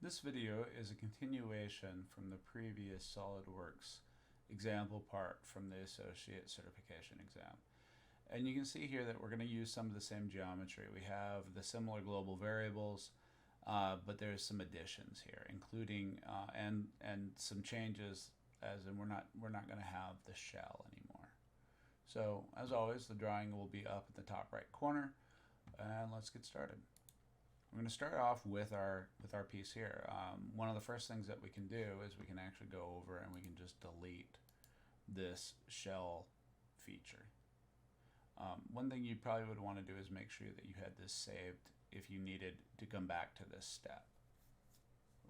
This video is a continuation from the previous SolidWorks example part from the Associate Certification exam. And you can see here that we're going to use some of the same geometry. We have the similar global variables, but there's some additions here, including and some changes, as in we're not going to have the shell anymore. So as always, the drawing will be up at the top right corner, and let's get started. We're going to start off with our piece here. One of the first things that we can do is we can actually go over and we can just delete this shell feature. One thing you probably would want to do is make sure that you had this saved if you needed to come back to this step.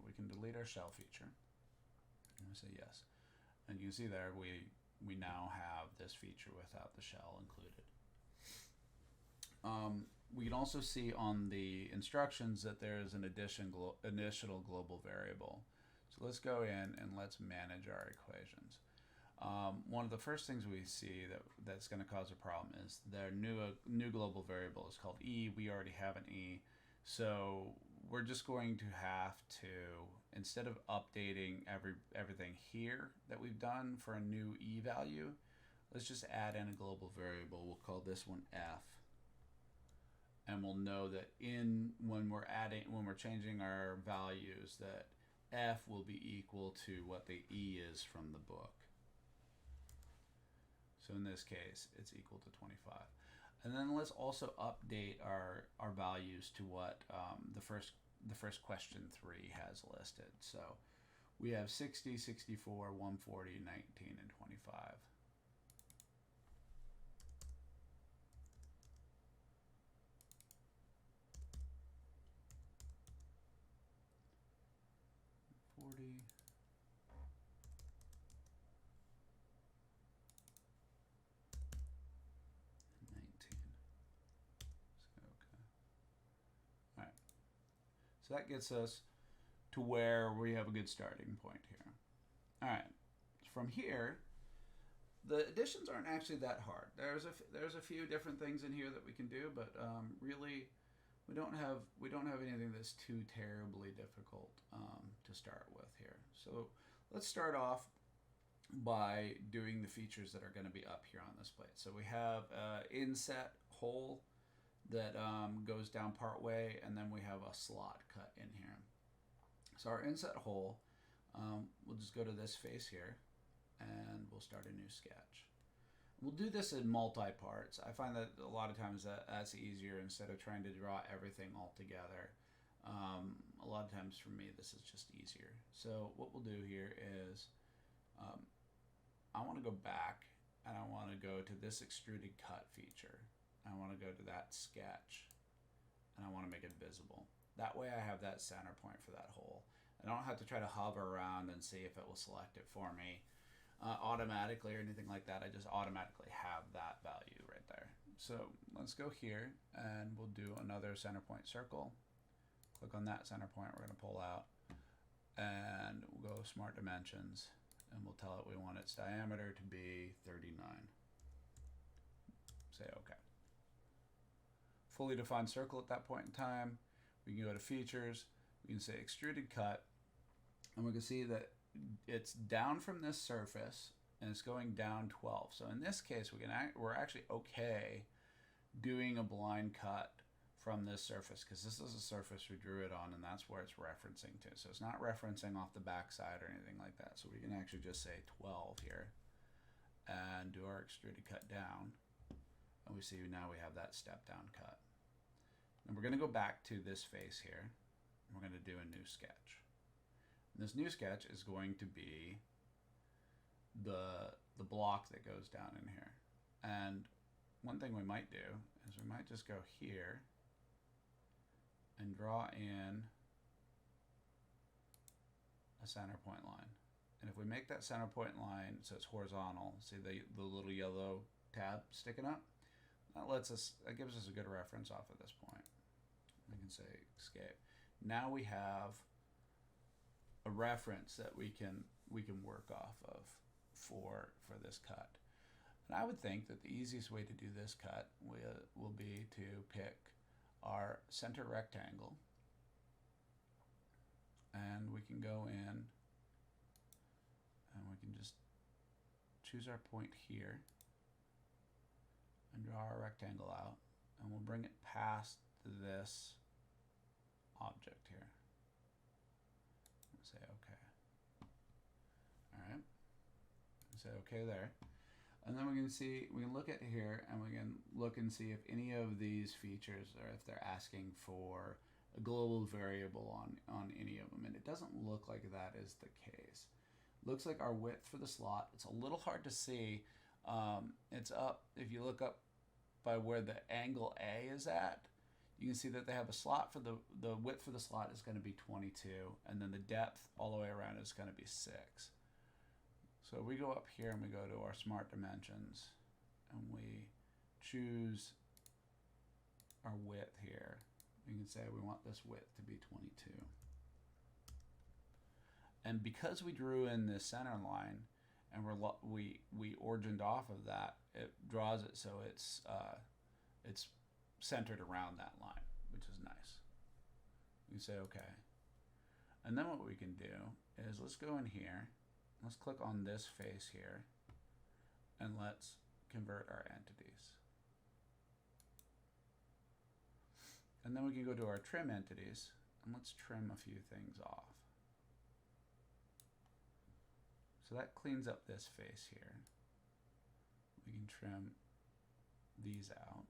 We can delete our shell feature. I'm going to say yes. And you can see there we now have this feature without the shell included. We can also see on the instructions that there is an additional global variable. So let's go in and let's manage our equations. One of the first things we see that's going to cause a problem is their new global variable is called E. We already have an E. So we're just going to have to, instead of updating everything here that we've done for a new E value, let's just add in a global variable. We'll call this one F. And we'll know that when we're changing our values, that F will be equal to what the E is from the book. So in this case, it's equal to 25. And then let's also update our values to what the first question 3 has listed. So we have 60, 64, 140, 19, and 25. $40. So that gets us to where we have a good starting point here. All right, from here, the additions aren't actually that hard. There's a few different things in here that we can do, but really, we don't have anything that's too terribly difficult to start with here. So let's start off by doing the features that are going to be up here on this plate. So we have inset hole that goes down part way, and then we have a slot cut in here. So our inset hole, we'll just go to this face here and we'll start a new sketch. We'll do this in multi-parts. I find that a lot of times that's easier instead of trying to draw everything all together. A lot of times for me this is just easier. So what we'll do here is I want to go back and I want to go to this extruded cut feature. I want to go to that sketch and I want to make it visible. That way I have that center point for that hole. I don't have to try to hover around and see if it will select it for me automatically or anything like that. I just automatically have that value right there. So let's go here and we'll do another center point circle. Click on that center point we're going to pull out, and we'll go smart dimensions and we'll tell it we want its diameter to be 39. Say OK. Fully defined circle at that point in time. We can go to features, we can say extruded cut, and we can see that it's down from this surface and it's going down 12. So in this case we're actually okay doing a blind cut from this surface, because this is a surface we drew it on and that's where it's referencing to. So it's not referencing off the back side or anything like that. So we can actually just say 12 here and do our extruded cut down. And we see now we have that step down cut. And we're going to go back to this face here. And we're going to do a new sketch. And this new sketch is going to be the block that goes down in here. And one thing we might do is we might just go here and draw in a center point line. And if we make that center point line so it's horizontal, see the little yellow tab sticking up? That gives us a good reference off at this point. We can say escape. Now we have a reference that we can work off of for this cut. And I would think that the easiest way to do this cut will be to pick our center rectangle can go in and we can just choose our point here and draw our rectangle out, and we'll bring it past this object here. We'll say OK. All right. Say OK there. And then we can look at here and we can look and see if any of these features, or if they're asking for a global variable on any of them. And it doesn't look like that is the case. Looks like our width for the slot, it's a little hard to see. It's up, if you look up by where the angle A is at, you can see that they have a slot for the width for the slot is going to be 22, and then the depth all the way around is going to be 6. So we go up here and we go to our smart dimensions and we choose our width here. We can say we want this width to be 22. And because we drew in this center line and we origined off of that, it draws it so it's centered around that line, which is nice. We say OK. And then what we can do is let's go in here. Let's click on this face here, and let's convert our entities. And then we can go to our trim entities, and let's trim a few things off. So that cleans up this face here. We can trim these out.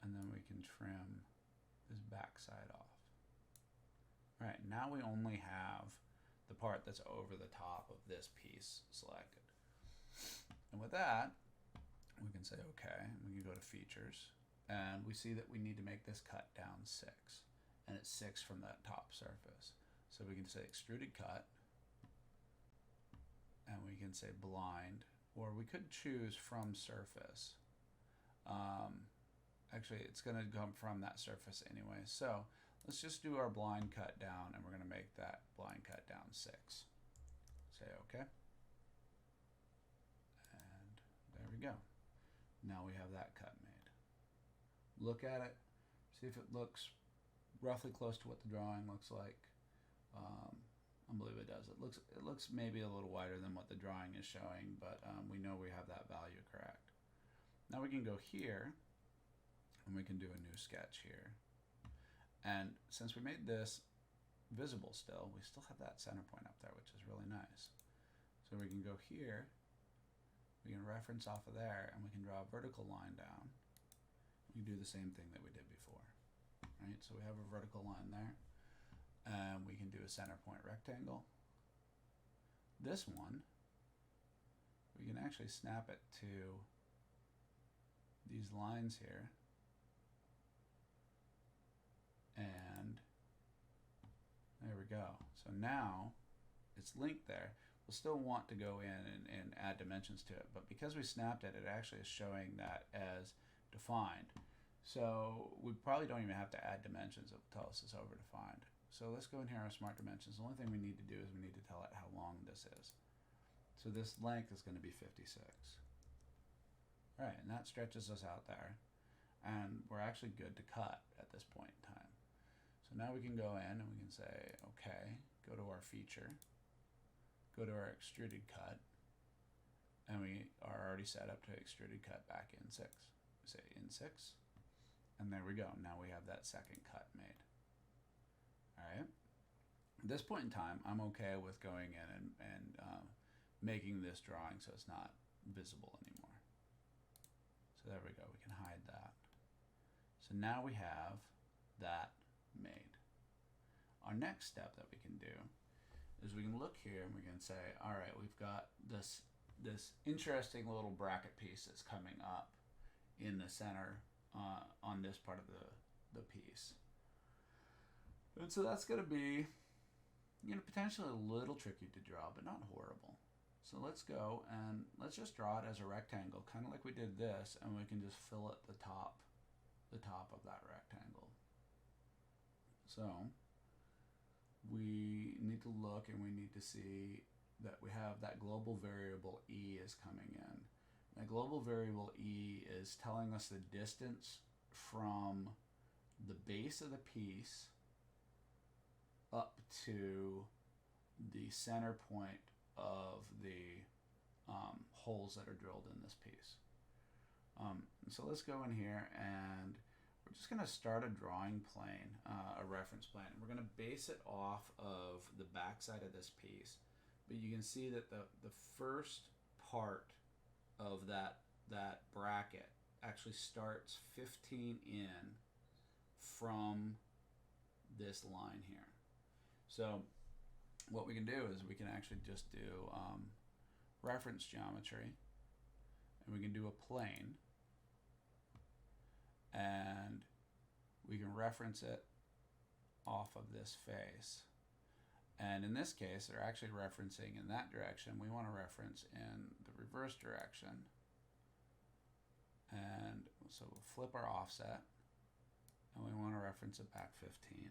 And then we can trim this back side off. All right, now we only have the part that's over the top of this piece selected. And with that, we can say OK, and we can go to features, and we see that we need to make this cut down 6, and it's 6 from that top surface. So we can say extruded cut, and we can say blind, or we could choose from surface. Actually, it's going to come from that surface anyway. So let's just do our blind cut down, and we're going to make that blind cut down 6. Say OK. And there we go. Now we have that cut made. Look at it, see if it looks roughly close to what the drawing looks like. I believe it does. It looks maybe a little wider than what the drawing is showing, but we know we have that value correct. Now we can go here, and we can do a new sketch here. And since we made this visible still, we still have that center point up there, which is really nice. So we can go here, we can reference off of there, and we can draw a vertical line down. We can do the same thing that we did before, right? So we have a vertical line there, and we can do a center point rectangle. This one, we can actually snap it to these lines here, and there we go. So now it's linked there. We'll still want to go in and add dimensions to it, but because we snapped it, it actually is showing that as defined. So we probably don't even have to add dimensions. It will tell us it's over defined. So let's go in here on our smart dimensions. The only thing we need to do is we need to tell it how long this is. So this length is going to be 56. All right, and that stretches us out there, and we're actually good to cut at this point in time. So now we can go in and we can say, OK, go to our feature, go to our extruded cut, and we are already set up to extruded cut back in 6. We say in 6, and there we go. Now we have that second cut made. All right. At this point in time, I'm OK with going in and making this drawing so it's not visible anymore. So there we go. We can hide that. So now we have that made. Our next step that we can do is we can look here and we can say, all right, we've got this interesting little bracket piece that's coming up in the center on this part of the piece. And so that's going to be, potentially a little tricky to draw, but not horrible. So let's go and let's just draw it as a rectangle, kind of like we did this, and we can just fill it the top of that rectangle. So we need to look and we need to see that we have that global variable E is coming in. That global variable E is telling us the distance from the base of the piece up to the center point of the holes that are drilled in this piece. So let's go in here and we're just going to start a drawing plane, a reference plane. We're going to base it off of the back side of this piece. But you can see that the first part of that bracket actually starts 15 in from this line here. So what we can do is we can actually just do reference geometry, and we can do a plane, and we can reference it off of this face. And in this case, they're actually referencing in that direction. We want to reference in the reverse direction. And so we'll flip our offset, and we want to reference it back 15.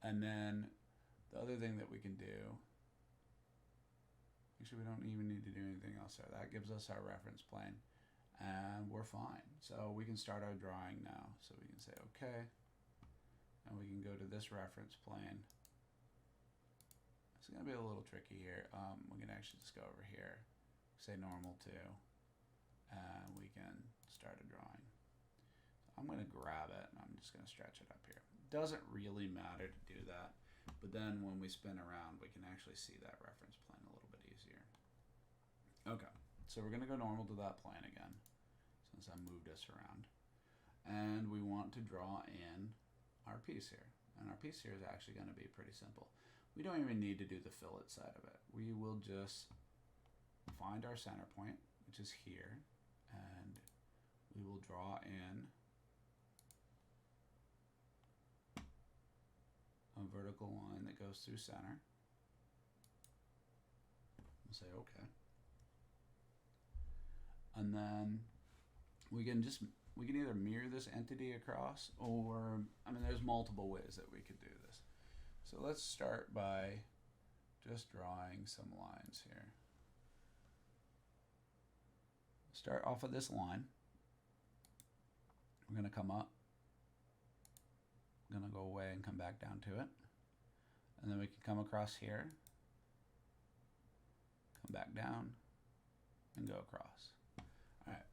And then the other thing that we can do, actually we don't even need to do anything else there. That gives us our reference plane, and we're fine. So we can start our drawing now. So we can say okay, and we can go to this reference plane. It's going to be a little tricky here. We can actually just go over here, say normal to, and we can start a drawing. I'm going to grab it, and I'm just going to stretch it up here. Doesn't really matter to do that, but then when we spin around, we can actually see that reference plane a little bit easier. Okay, so we're going to go normal to that plane again, since I moved us around. And we want to draw in our piece here. And our piece here is actually going to be pretty simple. We don't even need to do the fillet side of it. We will just find our center point, which is here, and we will draw in a vertical line that goes through center. We'll say okay. And then we can either mirror this entity across, or, I mean, there's multiple ways that we could do this. So let's start by just drawing some lines here. Start off of this line. We're going to come up. Going to go away and come back down to it, and then we can come across here, come back down, and go across. All right,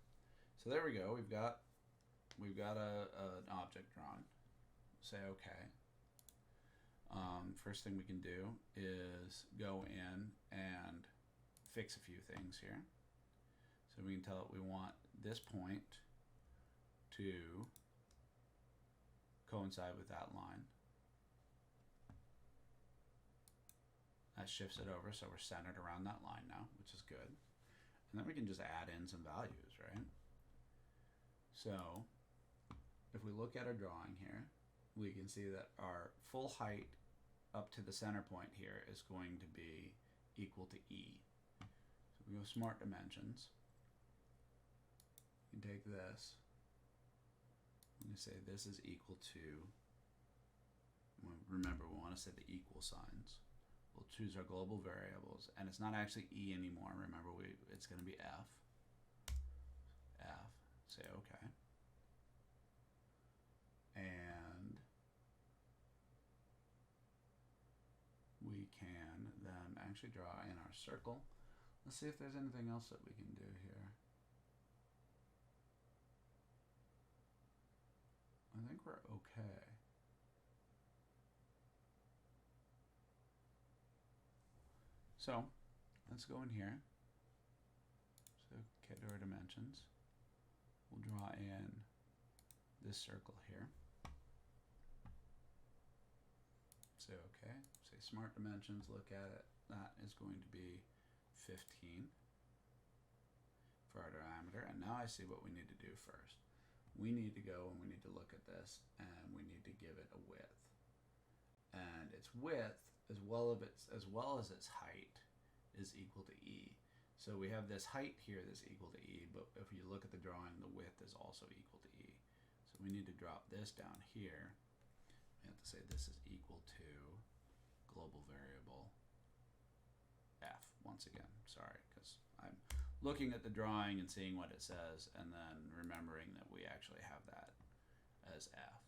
so there we go. We've got an object drawn. Say okay. First thing we can do is go in and fix a few things here. So we can tell it we want this point to coincide with that line. That shifts it over, so we're centered around that line now, which is good. And then we can just add in some values, right? So if we look at our drawing here, we can see that our full height up to the center point here is going to be equal to E. So we go smart dimensions. You can take this. I'm going to say this is equal to, remember we want to set the equal signs. We'll choose our global variables, and it's not actually E anymore. Remember, it's going to be F. F, say okay. And we can then actually draw in our circle. Let's see if there's anything else that we can do here. I think we're okay. So let's go in here. So okay, to our dimensions. We'll draw in this circle here. Say okay. Say smart dimensions, look at it. That is going to be 15 for our diameter. And now I see what we need to do first. We need to go and we need to look at this, and we need to give it a width. And its width, as well as its height, is equal to E. So we have this height here that's equal to E, but if you look at the drawing, the width is also equal to E. So we need to drop this down here. We have to say this is equal to global variable F. Once again, sorry, because I'm looking at the drawing and seeing what it says, and then remembering that we actually have that as F.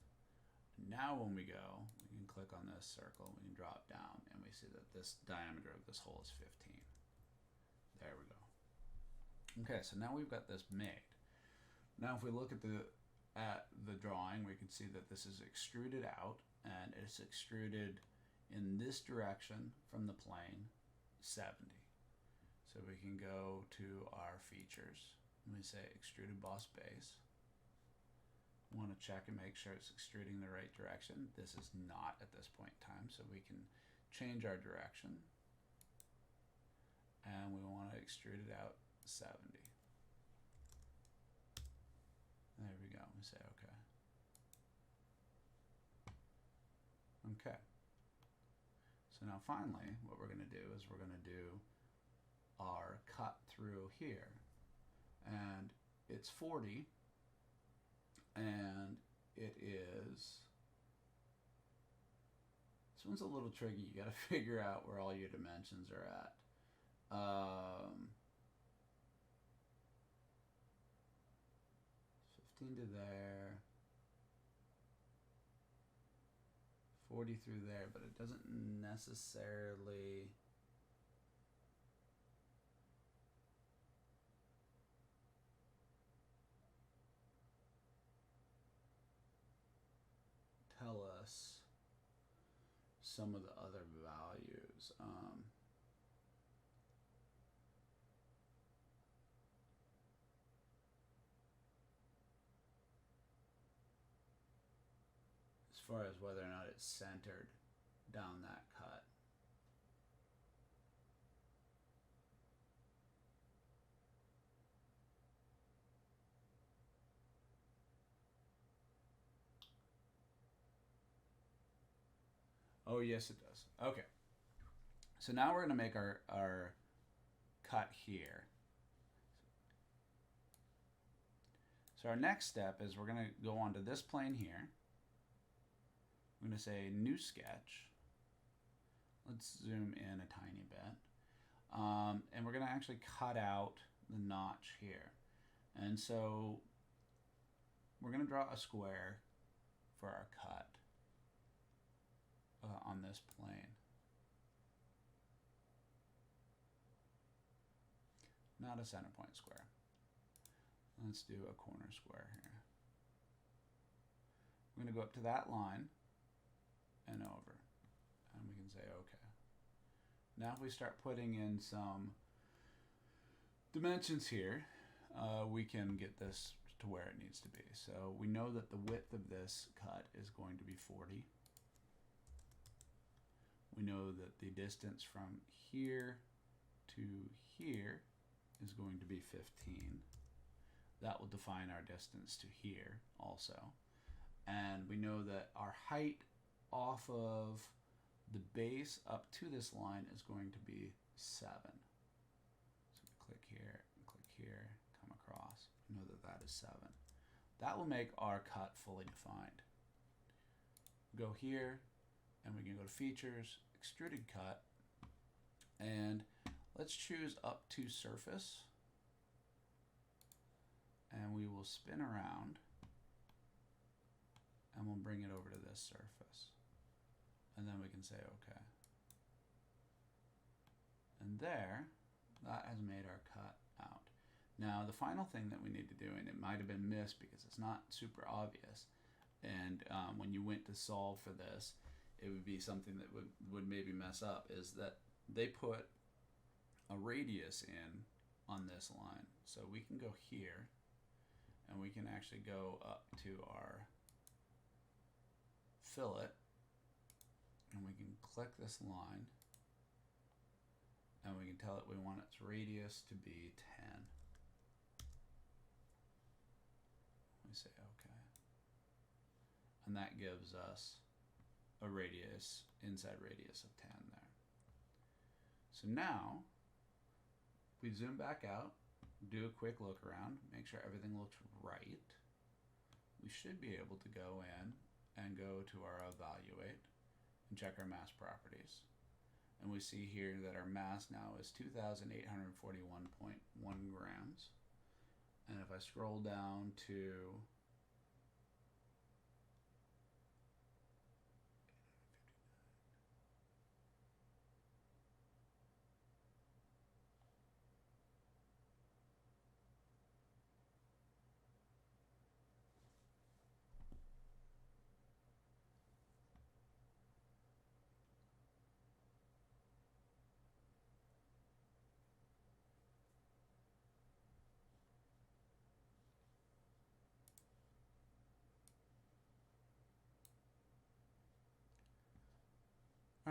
Now when we go, we can click on this circle, we can drop down, and we see that this diameter of this hole is 15. There we go. Okay, so now we've got this made. Now if we look at the drawing, we can see that this is extruded out, and it's extruded in this direction from the plane, 70. So we can go to our features, and we say extruded boss base. We want to check and make sure it's extruding the right direction. This is not at this point in time, so we can change our direction. And we want to extrude it out 70. There we go. We say okay. Okay. So now finally, what we're going to do is we're going to do our cut through here. And it's 40. And it is, this one's a little tricky. You got to figure out where all your dimensions are at. 15 to there, 40 through there, but it doesn't necessarily tell us some of the other values. As far as whether or not it's centered down that cut. Oh, yes, it does. Okay. So now we're going to make our cut here. So our next step is we're going to go onto this plane here. I'm going to say new sketch. Let's zoom in a tiny bit. And we're going to actually cut out the notch here. And so we're going to draw a square for our cut on this plane. Not a center point square. Let's do a corner square here. We're going to go up to that line and over, and we can say okay. Now if we start putting in some dimensions here, we can get this to where it needs to be. So we know that the width of this cut is going to be 40. We know that the distance from here to here is going to be 15. That will define our distance to here also. And we know that our height off of the base up to this line is going to be 7. So we click here, come across. We know that that is 7. That will make our cut fully defined. Go here, and we can go to features, extruded cut, and let's choose up to surface, and we will spin around, and we'll bring it over to this surface, and then we can say okay. And there, that has made our cut out. Now the final thing that we need to do, and it might have been missed because it's not super obvious, and when you went to solve for this, it would be something that would maybe mess up, is that they put a radius in on this line. So we can go here, and we can actually go up to our fillet, and we can click this line, and we can tell it we want its radius to be 10. We say okay. And that gives us a radius, inside radius of 10 there. So now, we zoom back out, do a quick look around, make sure everything looks right. We should be able to go in and go to our evaluate and check our mass properties. And we see here that our mass now is 2,841.1 grams. And if I scroll down to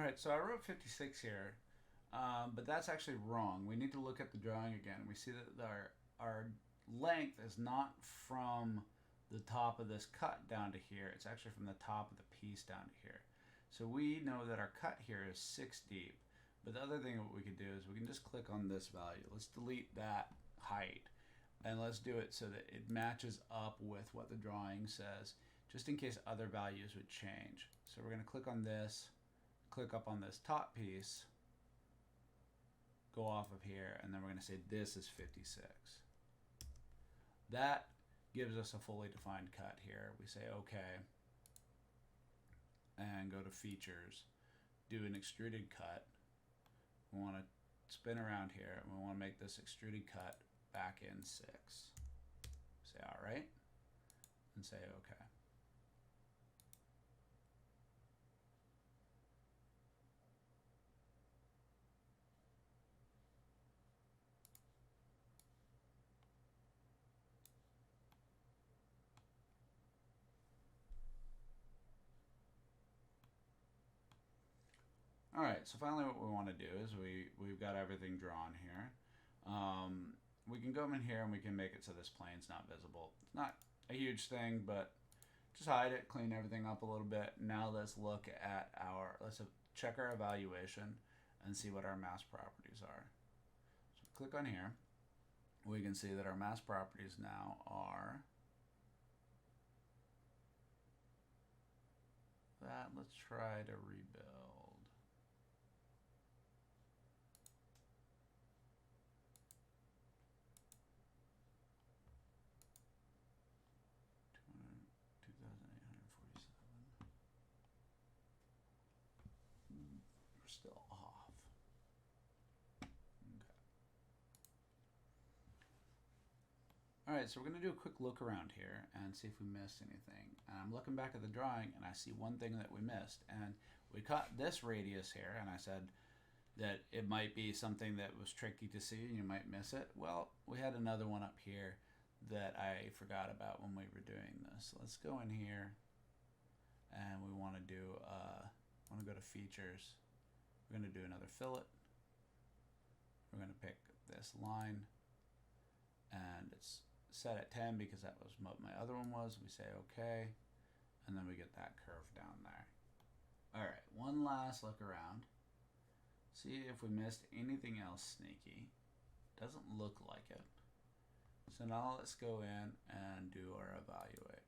All right, so I wrote 56 here, but that's actually wrong. We need to look at the drawing again. We see that our length is not from the top of this cut down to here. It's actually from the top of the piece down to here. So we know that our cut here is 6 deep. But the other thing what we could do is we can just click on this value. Let's delete that height. And let's do it so that it matches up with what the drawing says, just in case other values would change. So we're going to click on this, click up on this top piece, go off of here, and then we're going to say this is 56. That gives us a fully defined cut here. We say OK, and go to Features, do an extruded cut. We want to spin around here, and we want to make this extruded cut back in 6. Say all right, and say OK. All right, so finally what we want to do is we've got everything drawn here. We can go in here and we can make it so this plane's not visible. It's not a huge thing, but just hide it, clean everything up a little bit. Now let's look at let's check our evaluation and see what our mass properties are. So click on here. We can see that our mass properties now are that. Let's try to rebuild. Still off. Okay. All right, so we're going to do a quick look around here and see if we missed anything. And I'm looking back at the drawing and I see one thing that we missed. And we cut this radius here, and I said that it might be something that was tricky to see and you might miss it. Well, we had another one up here that I forgot about when we were doing this. Let's go in here and we want to do, want to go to Features. We're going to do another fillet. We're going to pick this line, and it's set at 10 because that was what my other one was. We say OK, and then we get that curve down there. All right, one last look around. See if we missed anything else sneaky. Doesn't look like it. So now let's go in and do our evaluate.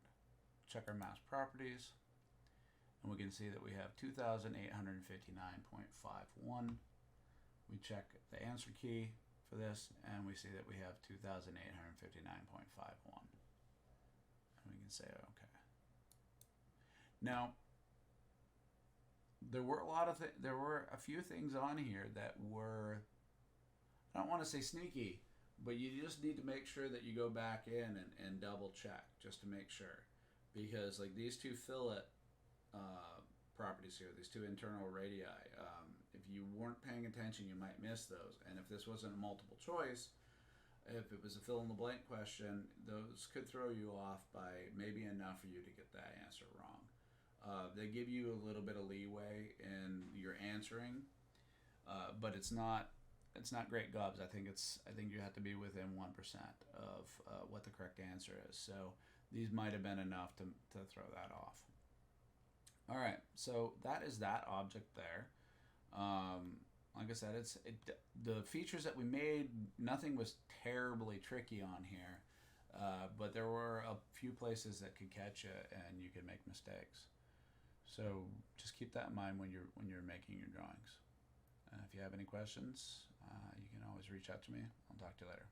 Check our mass properties. And we can see that we have 2,859.51. We check the answer key for this, and we see that we have 2,859.51. And we can say OK. Now, there were a few things on here that were, I don't want to say sneaky, but you just need to make sure that you go back in and double check just to make sure, because like these two fillet properties here, these two internal radii, if you weren't paying attention, you might miss those. And if this wasn't a multiple choice, if it was a fill in the blank question, those could throw you off by maybe enough for you to get that answer wrong. They give you a little bit of leeway in your answering, but it's not great gobs. I think you have to be within 1% of what the correct answer is. So these might have been enough to throw that off. All right, so that is that object there. Like I said, the features that we made, nothing was terribly tricky on here, but there were a few places that could catch you and you could make mistakes. So just keep that in mind when you're making your drawings. If you have any questions, you can always reach out to me. I'll talk to you later.